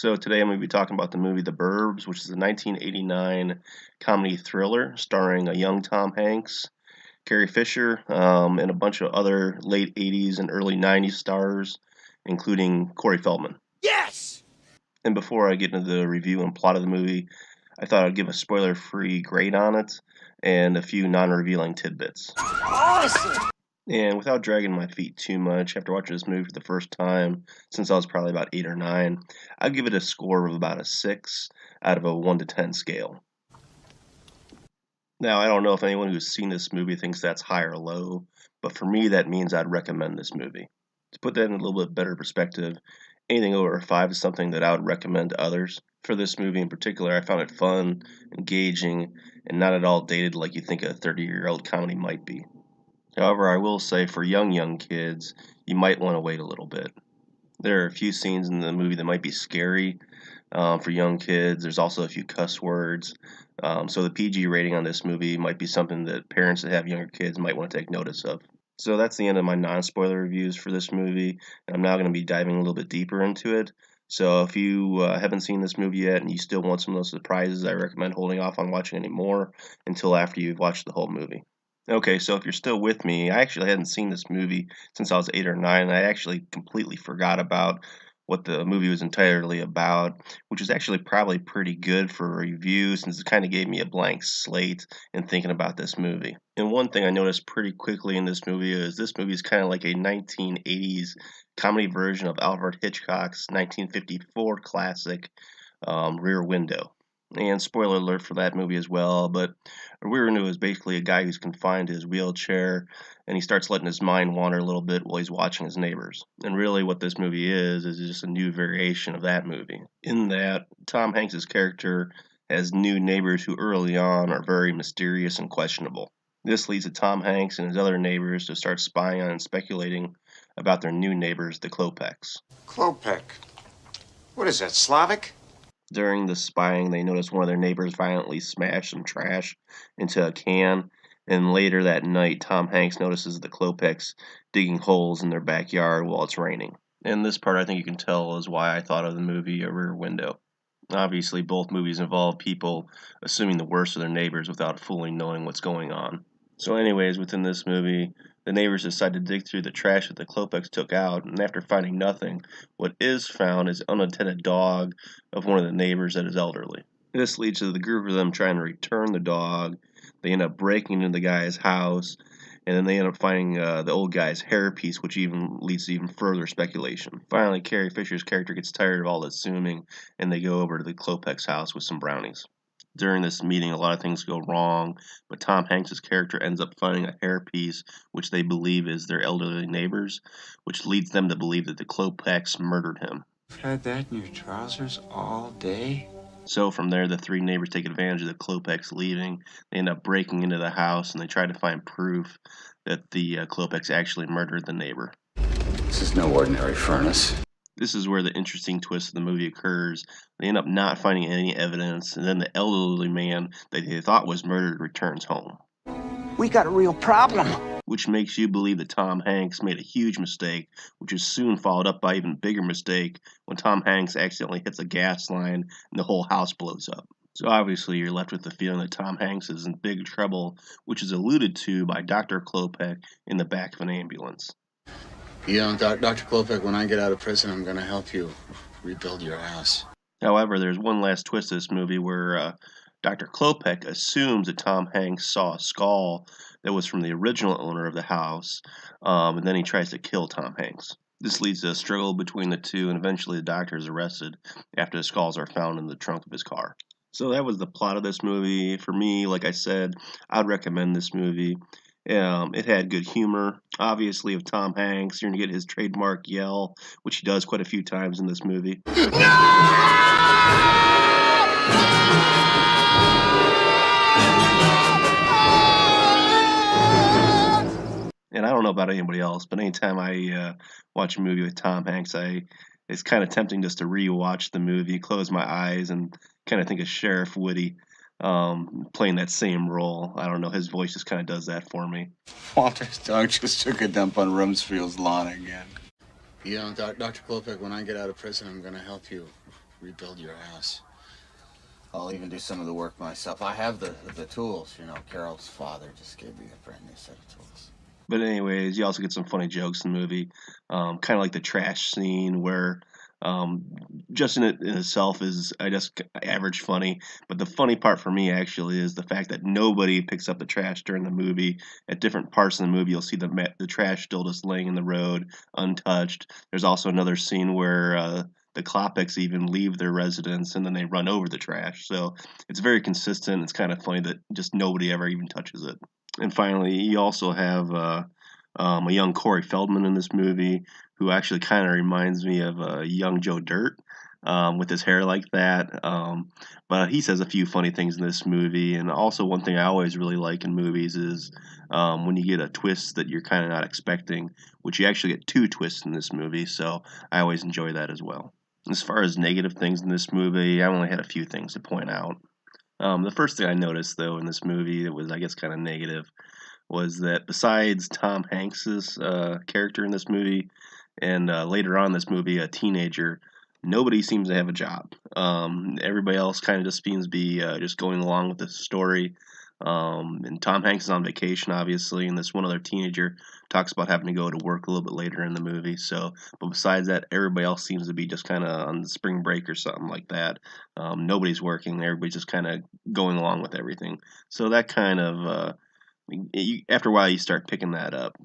So today I'm going to be talking about the movie The Burbs, which is a 1989 comedy thriller starring a young Tom Hanks, Carrie Fisher, and a bunch of other late 80s and early 90s stars, including Corey Feldman. Yes! And before I get into the review and plot of the movie, I thought I'd give a spoiler-free grade on it and a few non-revealing tidbits. Awesome! And without dragging my feet too much, after watching this movie for the first time, since I was probably about 8 or 9, I'd give it a score of about a 6 out of a 1 to 10 scale. Now, I don't know if anyone who's seen this movie thinks that's high or low, but for me, that means I'd recommend this movie. To put that in a little bit better perspective, anything over a 5 is something that I would recommend to others. For this movie in particular, I found it fun, engaging, and not at all dated like you think a 30-year-old comedy might be. However, I will say for young kids, you might want to wait a little bit. There are a few scenes in the movie that might be scary for young kids. There's also a few cuss words. So the PG rating on this movie might be something that parents that have younger kids might want to take notice of. So that's the end of my non-spoiler reviews for this movie. And I'm now going to be diving a little bit deeper into it. So if you haven't seen this movie yet and you still want some of those surprises, I recommend holding off on watching any more until after you've watched the whole movie. Okay, so if you're still with me, I actually hadn't seen this movie since I was 8 or 9, and I actually completely forgot about what the movie was entirely about, which is actually probably pretty good for a review since it kind of gave me a blank slate in thinking about this movie. And one thing I noticed pretty quickly in this movie is kind of like a 1980s comedy version of Alfred Hitchcock's 1954 classic Rear Window. And spoiler alert for that movie as well, but Rear Window is basically a guy who's confined to his wheelchair and he starts letting his mind wander a little bit while he's watching his neighbors. And really what this movie is just a new variation of that movie. In that, Tom Hanks' character has new neighbors who early on are very mysterious and questionable. This leads to Tom Hanks and his other neighbors to start spying on and speculating about their new neighbors, the Klopeks. Klopek. What is that, Slavic? During the spying, they notice one of their neighbors violently smash some trash into a can, and later that night, Tom Hanks notices the Klopeks digging holes in their backyard while it's raining. And this part, I think you can tell, is why I thought of the movie Rear Window. Obviously, both movies involve people assuming the worst of their neighbors without fully knowing what's going on. So anyways, within this movie, the neighbors decide to dig through the trash that the Klopeks took out, and after finding nothing, what is found is an unattended dog of one of the neighbors that is elderly. This leads to the group of them trying to return the dog. They end up breaking into the guy's house, and then they end up finding the old guy's hairpiece, which even leads to even further speculation. Finally, Carrie Fisher's character gets tired of all the assuming, and they go over to the Klopeks' house with some brownies. During this meeting, a lot of things go wrong, but Tom Hanks' character ends up finding a hairpiece which they believe is their elderly neighbors, which leads them to believe that the Klopeks murdered him. You've had that in your trousers all day? So from there, the three neighbors take advantage of the Klopeks leaving. They end up breaking into the house, and they try to find proof that the Klopeks actually murdered the neighbor. This is no ordinary furnace. This is where the interesting twist of the movie occurs. They end up not finding any evidence, and then the elderly man that they thought was murdered returns home. We got a real problem. Which makes you believe that Tom Hanks made a huge mistake, which is soon followed up by an even bigger mistake when Tom Hanks accidentally hits a gas line and the whole house blows up. So obviously you're left with the feeling that Tom Hanks is in big trouble, which is alluded to by Dr. Klopek in the back of an ambulance. You know, Dr. Klopek, when I get out of prison, I'm going to help you rebuild your house. However, there's one last twist to this movie where Dr. Klopek assumes that Tom Hanks saw a skull that was from the original owner of the house, and then he tries to kill Tom Hanks. This leads to a struggle between the two, and eventually the doctor is arrested after the skulls are found in the trunk of his car. So that was the plot of this movie. For me, like I said, I'd recommend this movie. It had good humor. Obviously, with Tom Hanks, you're going to get his trademark yell, which he does quite a few times in this movie. And I don't know about anybody else, but anytime I watch a movie with Tom Hanks, it's kind of tempting just to re-watch the movie, close my eyes, and kind of think of Sheriff Woody playing that same role. I don't know, his voice just kind of does that for me. Walter's dog just took a dump on Rumsfeld's lawn again. You know, Dr. Klopek, when I get out of prison, I'm going to help you rebuild your house. I'll even do some of the work myself. I have the tools, you know. Carol's father just gave me a brand new set of tools. But anyways, you also get some funny jokes in the movie, kind of like the trash scene where um, just in itself is I guess average funny. But the funny part for me actually is the fact that nobody picks up the trash during the movie. At different parts of the movie, you'll see the trash still just laying in the road untouched. There's also another scene where the Klopeks even leave their residence and then they run over the trash. So it's very consistent. It's kind of funny that just nobody ever even touches it. And finally, you also have a young Corey Feldman in this movie, who actually kind of reminds me of young Joe Dirt, with his hair like that. But he says a few funny things in this movie. And also, one thing I always really like in movies is when you get a twist that you're kind of not expecting, which you actually get two twists in this movie. So I always enjoy that as well. As far as negative things in this movie, I only had a few things to point out. The first thing I noticed, though, in this movie that was, I guess, kind of negative was that besides Tom Hanks's character in this movie, and later on in this movie, a teenager, nobody seems to have a job. Everybody else kind of just seems to be just going along with the story. And Tom Hanks is on vacation, obviously, and this one other teenager talks about having to go to work a little bit later in the movie. So, but besides that, everybody else seems to be just kind of on spring break or something like that. Nobody's working; everybody's just kind of going along with everything. So that kind of after a while, you start picking that up.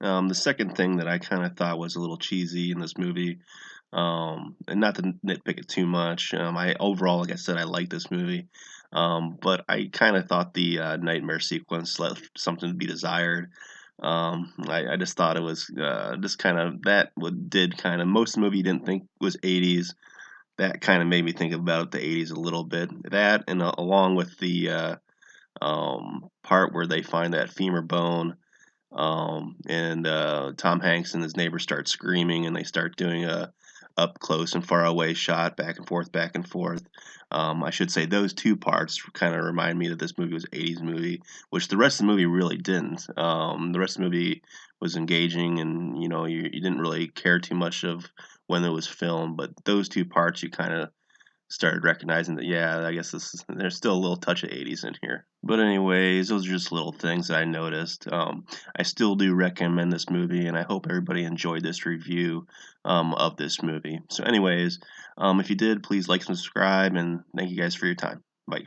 The second thing that I kind of thought was a little cheesy in this movie, and not to nitpick it too much, I overall, like I said, I like this movie, but I kind of thought the nightmare sequence left something to be desired. I just thought it was just kind of that what did kind of most of the movie you didn't think was 80s. That kind of made me think about the 80s a little bit. That and along with the part where they find that femur bone, and Tom Hanks and his neighbor start screaming, and they start doing a up close and far away shot, back and forth, back and forth. I should say those two parts kind of remind me that this movie was an 80s movie, which the rest of the movie really didn't. The rest of the movie was engaging, and you didn't really care too much of when it was filmed, but those two parts you kind of started recognizing that, yeah, I guess there's still a little touch of 80s in here. But anyways, those are just little things that I noticed. I still do recommend this movie, and I hope everybody enjoyed this review of this movie. So anyways, if you did, please like and subscribe, and thank you guys for your time. Bye.